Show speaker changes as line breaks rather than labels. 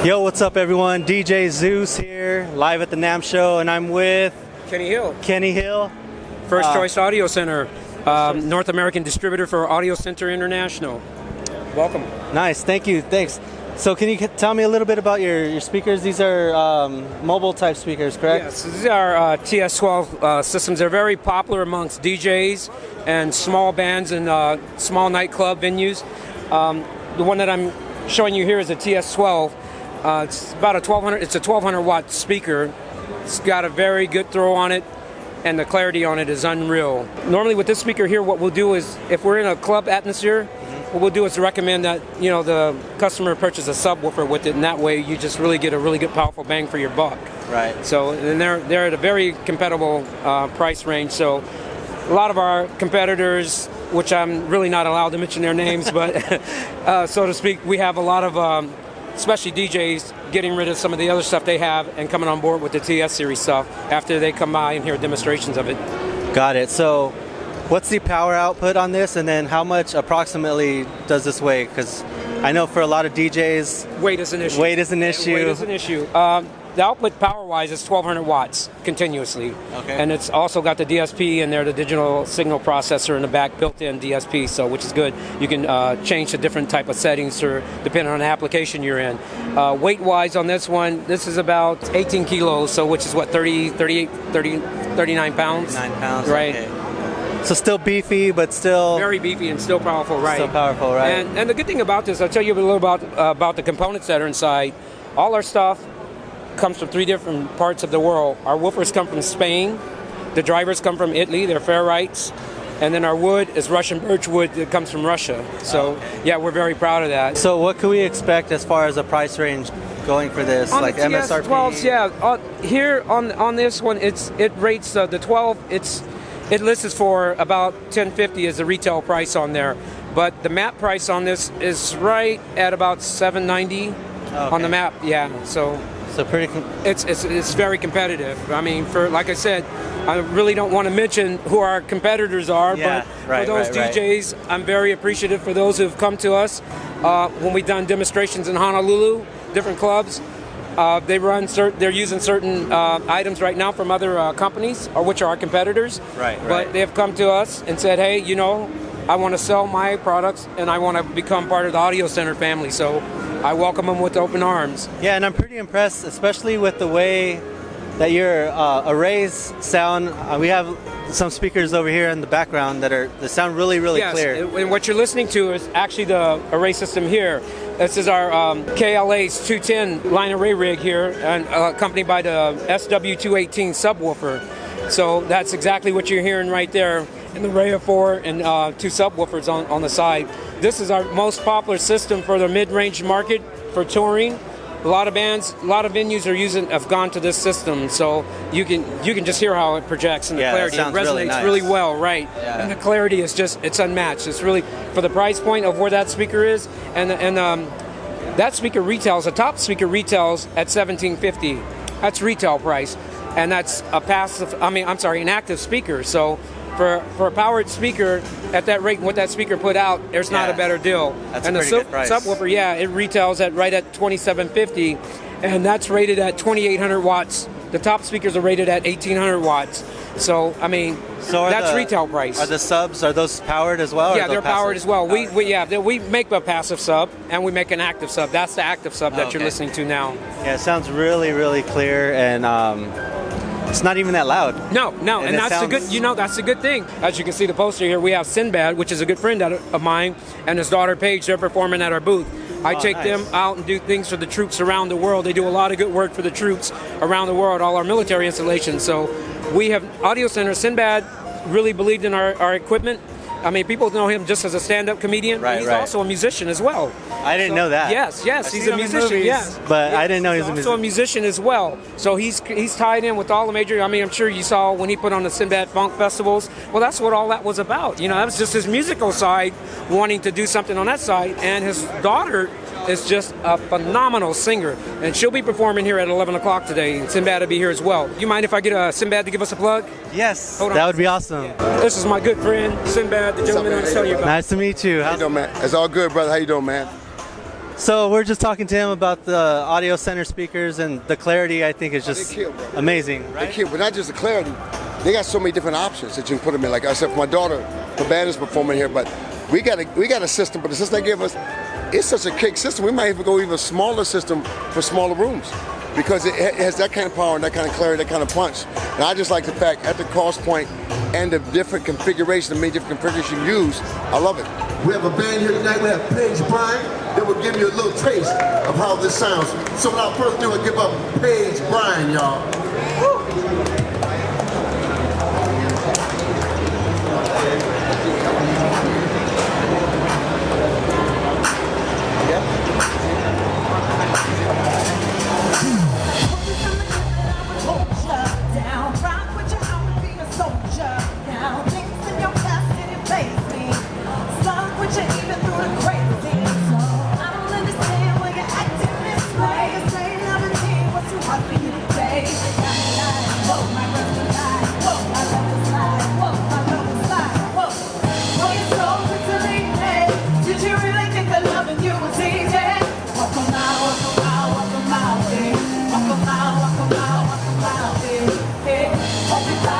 Yo, what's up, everyone? DJ Zeus here, live at the NAMM show, and I'm with
Kenny Hill.
Kenny Hill.
First Choice Audio Center, North American distributor for Audio Center International. Welcome.
Nice, thank you, thanks. So can you tell me a little bit about your speakers? These are mobile type speakers, correct?
Yes, these are TS12 systems. They're very popular amongst DJs and small bands and small nightclub venues. The one that I'm showing you here is a TS12. It's about a 1200. It's a 1200 watt speaker. It's got a very good throw on it, and the clarity on it is unreal. Normally with this speaker here, what we'll do is, if we're in a club atmosphere, what we'll do is recommend that the customer purchase a subwoofer with it, and that way you just really get a really good, powerful bang for your buck.
Right.
So, and they're at a very compatible price range. So, a lot of our competitors, which I'm really not allowed to mention their names, but so to speak, we have a lot of especially DJs getting rid of some of the other stuff they have and coming on board with the TS series stuff after they come by and hear demonstrations of it.
Got it. So what's the power output on this, and then how much approximately does this weigh? Because I know for a lot of DJs,
weight is an issue.
Weight is an issue.
The output power-wise is 1200 watts continuously.
Okay.
And it's also got the DSP in there, the digital signal processor in the back, built-in DSP, so which is good. You can change the different type of settings depending on the application you're in. Weight-wise on this one, this is about 18 kilos, so which is what, 39 pounds?
9 pounds,
right.
Okay. So still beefy, but still...
Very beefy and still powerful, right.
Still powerful, right.
And the good thing about this, I'll tell you a little about the components that are inside. All our stuff comes from 3 different parts of the world. Our woofers come from Spain. The drivers come from Italy. They're ferrites. And then our wood is Russian birch wood that comes from Russia. So, yeah, we're very proud of that.
So what can we expect as far as a price range going for this?
On
like
the
MSRP?
TS12s, yeah. Here on this one, it rates the 12. It lists for about $10.50 as the retail price on there. But the map price on this is right at about $7.90 on the map. Yeah. So
pretty.
It's very competitive. I mean, like I said, I really don't want to mention who our competitors are, but for those DJs, I'm very appreciative for those who've come to us when we've done demonstrations in Honolulu, different clubs. They're using certain items right now from other companies, or which are our competitors.
Right.
But they have come to us and said, hey, I want to sell my products and I want to become part of the Audio Center family. So I welcome them with open arms.
Yeah, and I'm pretty impressed, especially with the way that your arrays sound. We have some speakers over here in the background that sound really, really clear.
Yes, and what you're listening to is actually the array system here. This is our KLA's 210 line array rig here, and accompanied by the SW218 subwoofer. So that's exactly what you're hearing right there. An array of 4 and 2 subwoofers on the side. This is our most popular system for the mid-range market for touring. A lot of bands, a lot of venues have gone to this system, so you can just hear how it projects and the clarity. It resonates really well, right? Yeah. And the clarity is it's unmatched. It's really, for the price point of where that speaker is, and that speaker retails, the top speaker retails at $17.50. That's retail price, and that's an active speaker. So for a powered speaker at that rate, what that speaker put out, there's not a better deal.
That's
and
a pretty good price.
Subwoofer, it retails right at $27.50, and that's rated at 2,800 watts. The top speakers are rated at 1,800 watts. So that's retail price.
Are the subs, are those powered as well?
Yeah, they're powered as well. We make a passive sub and we make an active sub. That's the active sub that you're listening to now.
Yeah, it sounds really, really clear, and it's not even that loud.
No, and that's that's a good thing. As you can see the poster here, we have Sinbad, which is a good friend of mine, and his daughter Paige. They're performing at our booth. I take them out and do things for the troops around the world. They do a lot of good work for the troops around the world, all our military installations. So we have Audio Center. Sinbad really believed in our equipment. I mean, people know him just as a stand-up comedian. He's also a musician as well.
I didn't know that.
Yes, he's a musician.
But I didn't know he was
also a musician as well. So he's tied in with all the major. I mean, I'm sure you saw when he put on the Sinbad Funk festivals. Well, that's what all that was about. That was just his musical side, wanting to do something on that side. And his daughter is just a phenomenal singer, and she'll be performing here at 11 o'clock today. And Sinbad will be here as well. You mind if I get Sinbad to give us a plug?
Yes, that would be awesome.
This is my good friend Sinbad, the gentleman I'm telling you about.
Nice to meet you.
How you doing, man? It's all good, brother. How you doing, man?
So we're just talking to him about the Audio Center speakers, and the clarity I think is
they
just
kill, bro.
amazing,
They
right?
can't, but not just the clarity. They got so many different options that you can put them in. Like I said, for my daughter, her band is performing here, but we got a system. But the system they give us, it's such a kick system. We might even go even a smaller system for smaller rooms because it has that kind of power and that kind of clarity, that kind of punch. And I just like the fact at the cost point and the different configuration, the many different configurations you use. I love it.
We have a band here tonight. We have Paige Bryant that will give you a little taste of how this sounds. So without further ado, I give up Paige Bryant, y'all. Woo!
Welcome out, welcome out, welcome out, hey, hey,